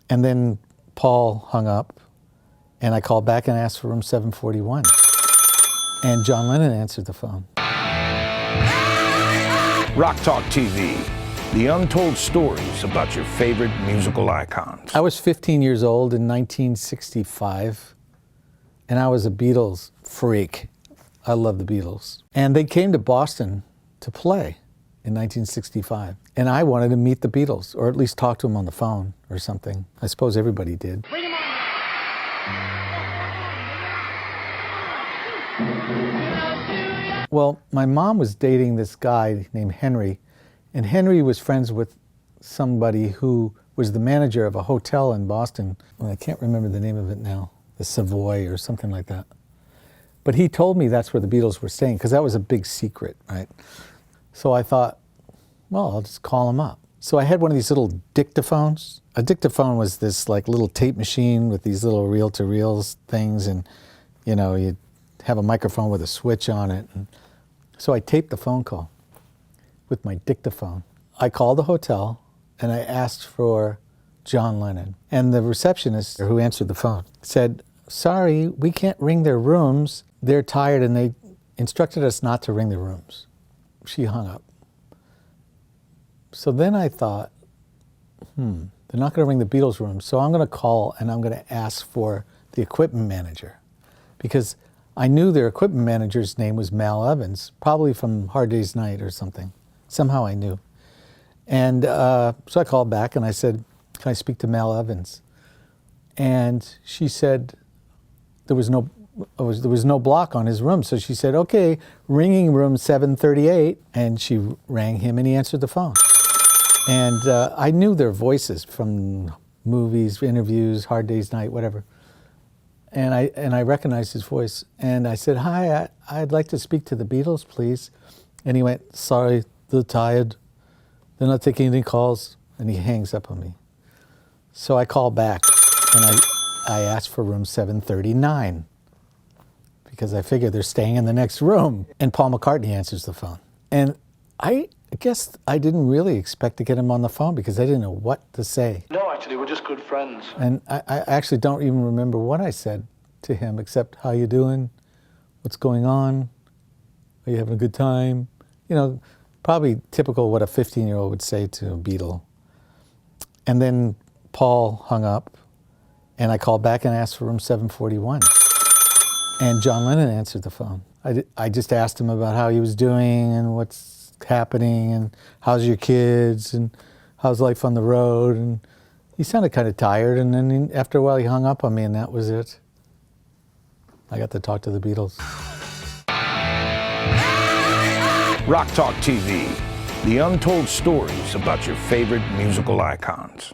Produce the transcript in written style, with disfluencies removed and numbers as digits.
And then Paul hung up, and I called back and asked for room 741. And John Lennon answered the phone. RockTalkTV, the untold stories about your favorite musical icons. I was 15 years old in 1965, and I was a Beatles freak. I love the Beatles. And they came to Boston to play in 1965. And I wanted to meet the Beatles, or at least talk to them on the phone or something. I suppose everybody did. Bring him on. Well, my mom was dating this guy named Henry, and Henry was friends with somebody who was the manager of a hotel in Boston. Well, I can't remember the name of it now, the Savoy or something like that. But he told me that's where the Beatles were staying, because that was a big secret, right? So I thought, well, I'll just call him up. So I had one of these little dictaphones. A dictaphone was this like little tape machine with these little reel-to-reels things, and you know, you'd have a microphone with a switch on it. And so I taped the phone call with my dictaphone. I called the hotel and I asked for John Lennon. And the receptionist who answered the phone said, "Sorry, we can't ring their rooms. They're tired and they instructed us not to ring their rooms." She hung up. So then I thought, they're not going to ring the Beatles' room, so I'm going to call and I'm going to ask for the equipment manager, because I knew their equipment manager's name was Mal Evans, probably from Hard Day's Night or something. Somehow I knew. And so I called back and I said, "Can I speak to Mal Evans?" And she said there was no block on his room. So she said, "Okay, ringing room 738." And she rang him and he answered the phone. And I knew their voices from movies, interviews, Hard Day's Night, whatever. And I recognized his voice. And I said, "Hi, I'd like to speak to the Beatles, please." And he went, "Sorry, they're tired. They're not taking any calls." And he hangs up on me. So I called back and I asked for room 739 because I figured they're staying in the next room. And Paul McCartney answers the phone. And I guess I didn't really expect to get him on the phone because I didn't know what to say. No, actually, we're just good friends. And I actually don't even remember what I said to him except, "How you doing? What's going on? Are you having a good time?" You know, probably typical what a 15-year-old would say to a Beatle. And then Paul hung up and I called back and asked for room 741. And John Lennon answered the phone. I just asked him about how he was doing and what's happening and how's your kids and how's life on the road. And he sounded kind of tired, and then after a while he hung up on me, and that was it. I got to talk to the Beatles. RockTalkTV, the untold stories about your favorite musical icons.